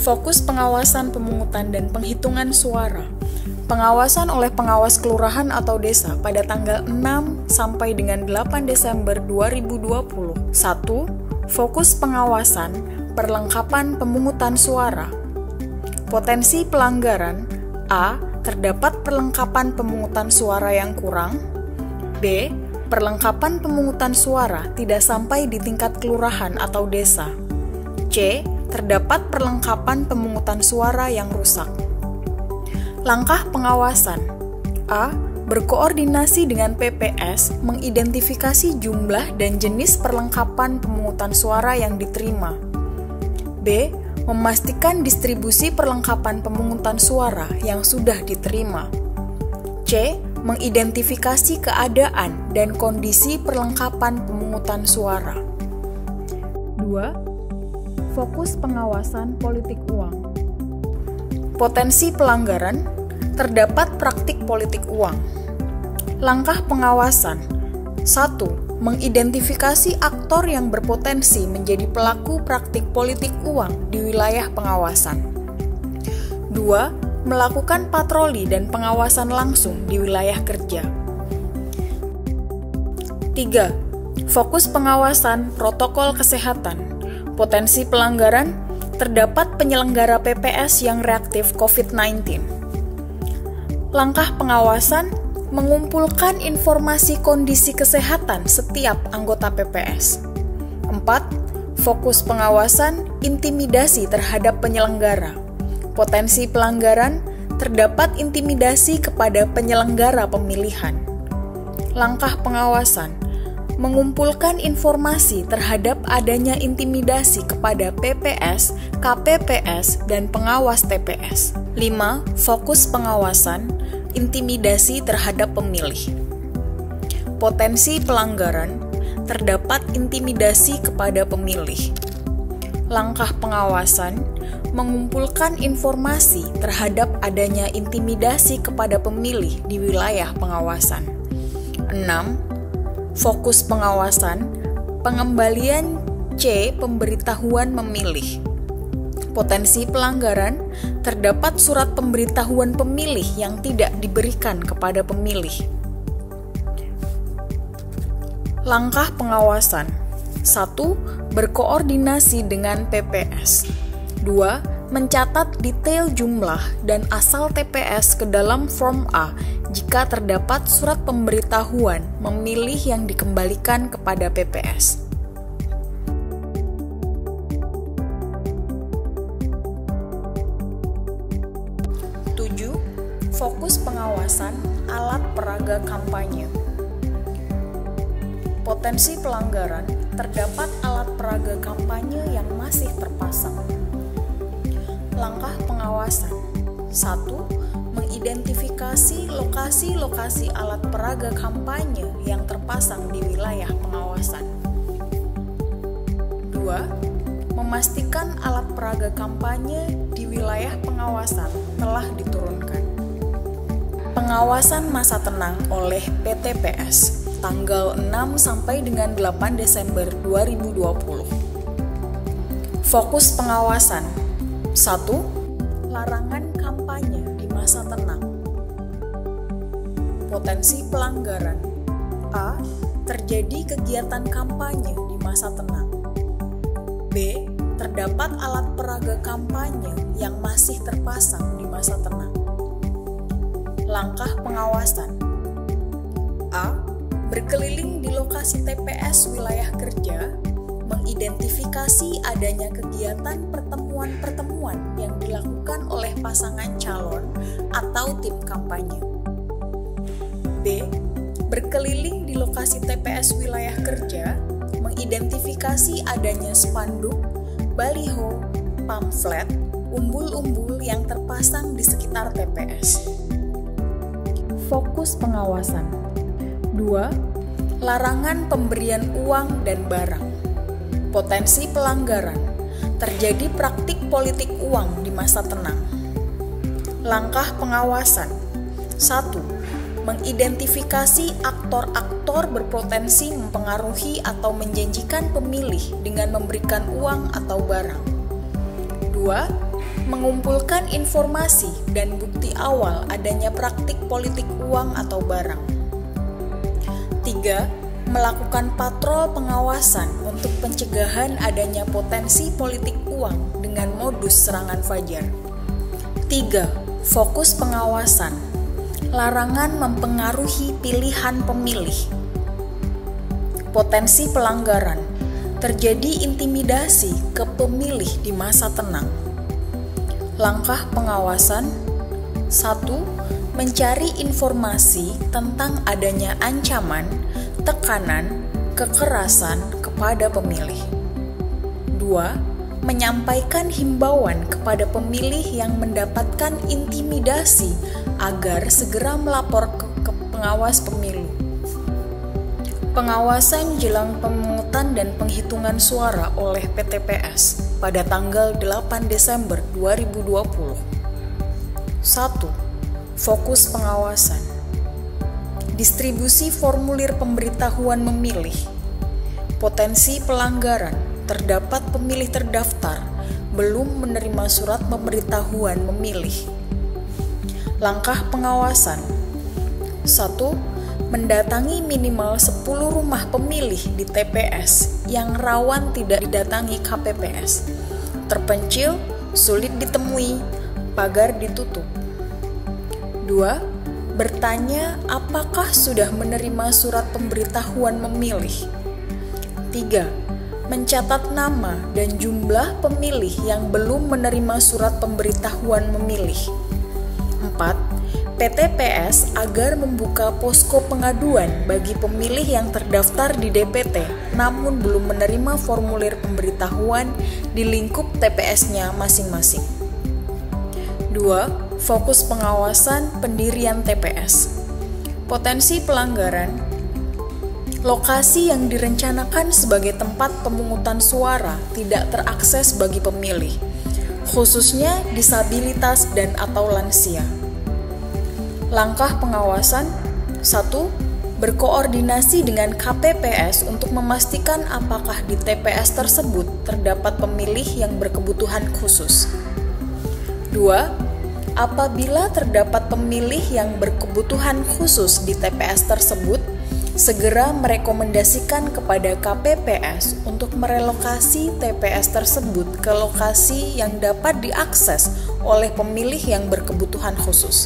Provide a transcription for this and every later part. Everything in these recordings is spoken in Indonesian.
Fokus pengawasan pemungutan dan penghitungan suara. Pengawasan oleh pengawas kelurahan atau desa pada tanggal 6 sampai dengan 8 Desember 2020. 1. Fokus pengawasan perlengkapan pemungutan suara. Potensi pelanggaran: A. Terdapat perlengkapan pemungutan suara yang kurang. B. Perlengkapan pemungutan suara tidak sampai di tingkat kelurahan atau desa. C. Terdapat perlengkapan pemungutan suara yang rusak. Langkah pengawasan: A. Berkoordinasi dengan PPS mengidentifikasi jumlah dan jenis perlengkapan pemungutan suara yang diterima. B. Memastikan distribusi perlengkapan pemungutan suara yang sudah diterima. C. Mengidentifikasi keadaan dan kondisi perlengkapan pemungutan suara. 2. Fokus pengawasan politik uang. Potensi pelanggaran: terdapat praktik politik uang. Langkah pengawasan: 1. Mengidentifikasi aktor yang berpotensi menjadi pelaku praktik politik uang di wilayah pengawasan. 2. Melakukan patroli dan pengawasan langsung di wilayah kerja. 3. Fokus pengawasan protokol kesehatan. Potensi pelanggaran: terdapat penyelenggara PPS yang reaktif COVID-19. Langkah pengawasan: mengumpulkan informasi kondisi kesehatan setiap anggota PPS. 4. Fokus pengawasan intimidasi terhadap penyelenggara. Potensi pelanggaran: terdapat intimidasi kepada penyelenggara pemilihan. Langkah pengawasan: mengumpulkan informasi terhadap adanya intimidasi kepada PPS, KPPS, dan pengawas TPS. 5. Fokus pengawasan intimidasi terhadap pemilih. Potensi pelanggaran: terdapat intimidasi kepada pemilih. Langkah pengawasan: mengumpulkan informasi terhadap adanya intimidasi kepada pemilih di wilayah pengawasan. 6. Fokus pengawasan pengembalian C. Pemberitahuan memilih. Potensi pelanggaran: terdapat surat pemberitahuan pemilih yang tidak diberikan kepada pemilih. Langkah pengawasan: 1. Berkoordinasi dengan PPS. 2. Mencatat detail jumlah dan asal TPS ke dalam form A jika terdapat surat pemberitahuan memilih yang dikembalikan kepada PPS. 7. Fokus pengawasan alat peraga kampanye. Potensi pelanggaran: terdapat alat peraga kampanye yang masih terpasang. Langkah pengawasan: 1. Mengidentifikasi lokasi-lokasi alat peraga kampanye yang terpasang di wilayah pengawasan. 2. Memastikan alat peraga kampanye di wilayah pengawasan telah diturunkan. Pengawasan masa tenang oleh PTPS tanggal 6 sampai dengan 8 Desember 2020. Fokus pengawasan: 1. Larangan kampanye di masa tenang. Potensi pelanggaran: A. Terjadi kegiatan kampanye di masa tenang. B. Terdapat alat peraga kampanye yang masih terpasang di masa tenang. Langkah pengawasan: A. Berkeliling di lokasi TPS wilayah kerja, mengidentifikasi adanya kegiatan pertemuan-pertemuan yang dilakukan oleh pasangan calon atau tim kampanye. B. Berkeliling di lokasi TPS wilayah kerja, mengidentifikasi adanya spanduk, baliho, pamflet, umbul-umbul yang terpasang di sekitar TPS. Fokus pengawasan: 2. Larangan pemberian uang dan barang. Potensi pelanggaran: terjadi praktik politik uang di masa tenang. Langkah pengawasan: 1. Mengidentifikasi aktor-aktor berpotensi mempengaruhi atau menjanjikan pemilih dengan memberikan uang atau barang. 2. mengumpulkan informasi dan bukti awal adanya praktik politik uang atau barang. 3. Melakukan patrol pengawasan untuk pencegahan adanya potensi politik uang dengan modus serangan fajar. 3. Fokus pengawasan. Larangan mempengaruhi pilihan pemilih. Potensi pelanggaran. Terjadi intimidasi ke pemilih di masa tenang. Langkah pengawasan. 1. Mencari informasi tentang adanya ancaman, tekanan, kekerasan kepada pemilih. 2. Menyampaikan himbauan kepada pemilih yang mendapatkan intimidasi agar segera melapor ke pengawas pemilu. Pengawasan jelang pemungutan dan penghitungan suara oleh PTPS pada tanggal 8 Desember 2020. 1. Fokus pengawasan. Distribusi formulir pemberitahuan memilih. Potensi pelanggaran. Terdapat pemilih terdaftar belum menerima surat pemberitahuan memilih. Langkah pengawasan. 1. Mendatangi minimal 10 rumah pemilih di TPS yang rawan tidak didatangi KPPS, terpencil, sulit ditemui, pagar ditutup. 2. Bertanya apakah sudah menerima surat pemberitahuan memilih. 3. Mencatat nama dan jumlah pemilih yang belum menerima surat pemberitahuan memilih. 4. PTPS agar membuka posko pengaduan bagi pemilih yang terdaftar di DPT namun belum menerima formulir pemberitahuan di lingkup TPS-nya masing-masing. 2. Fokus pengawasan pendirian TPS. Potensi pelanggaran. Lokasi yang direncanakan sebagai tempat pemungutan suara tidak terakses bagi pemilih, khususnya disabilitas dan atau lansia. Langkah pengawasan. 1. Berkoordinasi dengan KPPS untuk memastikan apakah di TPS tersebut terdapat pemilih yang berkebutuhan khusus. 2. Apabila terdapat pemilih yang berkebutuhan khusus di TPS tersebut, segera merekomendasikan kepada KPPS untuk merelokasi TPS tersebut ke lokasi yang dapat diakses oleh pemilih yang berkebutuhan khusus.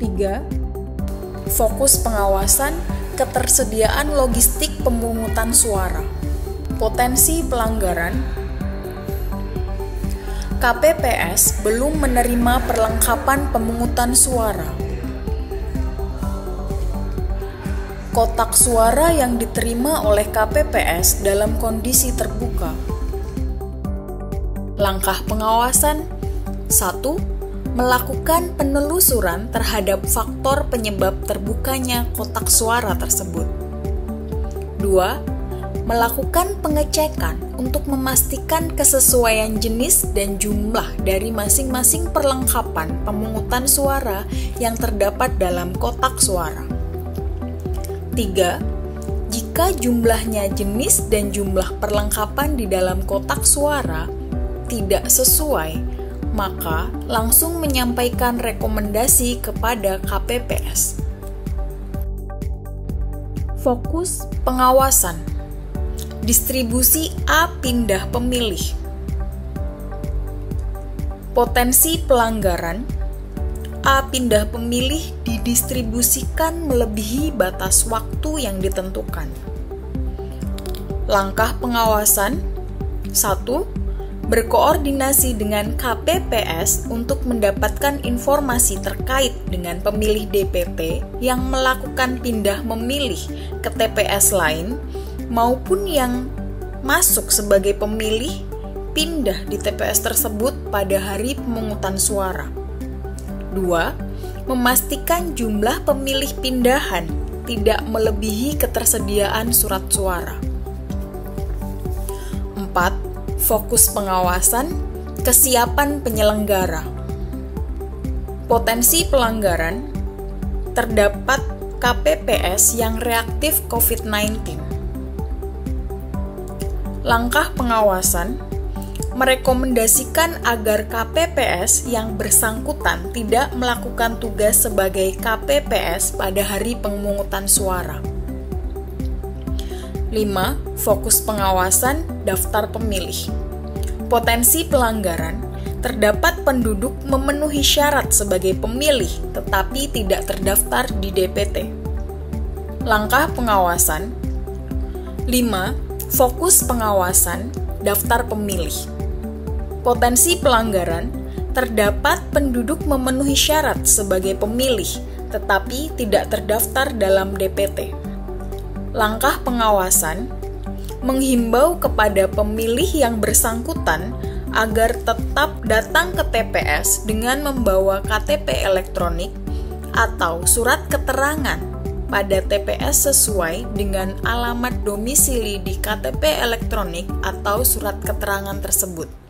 3. Fokus pengawasan ketersediaan logistik pemungutan suara. Potensi pelanggaran. KPPS belum menerima perlengkapan pemungutan suara. Kotak suara yang diterima oleh KPPS dalam kondisi terbuka. Langkah pengawasan. 1. Melakukan penelusuran terhadap faktor penyebab terbukanya kotak suara tersebut. 2. Melakukan pengecekan untuk memastikan kesesuaian jenis dan jumlah dari masing-masing perlengkapan pemungutan suara yang terdapat dalam kotak suara. 3. Jika jumlahnya jenis dan jumlah perlengkapan di dalam kotak suara tidak sesuai, maka langsung menyampaikan rekomendasi kepada KPPS. Fokus pengawasan. Distribusi A pindah pemilih. Potensi pelanggaran. A pindah pemilih didistribusikan melebihi batas waktu yang ditentukan. Langkah pengawasan. 1. Berkoordinasi dengan KPPS untuk mendapatkan informasi terkait dengan pemilih DPT yang melakukan pindah memilih ke TPS lain maupun yang masuk sebagai pemilih pindah di TPS tersebut pada hari pemungutan suara. 2. Memastikan jumlah pemilih pindahan tidak melebihi ketersediaan surat suara. 4. Fokus pengawasan, kesiapan penyelenggara. Potensi pelanggaran. Terdapat KPPS yang reaktif COVID-19. Langkah pengawasan. merekomendasikan agar KPPS yang bersangkutan tidak melakukan tugas sebagai KPPS pada hari pemungutan suara. 5. Fokus pengawasan daftar pemilih. Potensi pelanggaran: terdapat penduduk memenuhi syarat sebagai pemilih tetapi tidak terdaftar di DPT. Langkah pengawasan: 5. Fokus pengawasan daftar pemilih. Potensi pelanggaran: terdapat penduduk memenuhi syarat sebagai pemilih tetapi tidak terdaftar dalam DPT. Langkah pengawasan: menghimbau kepada pemilih yang bersangkutan agar tetap datang ke TPS dengan membawa KTP elektronik atau surat keterangan pada TPS sesuai dengan alamat domisili di KTP elektronik atau surat keterangan tersebut.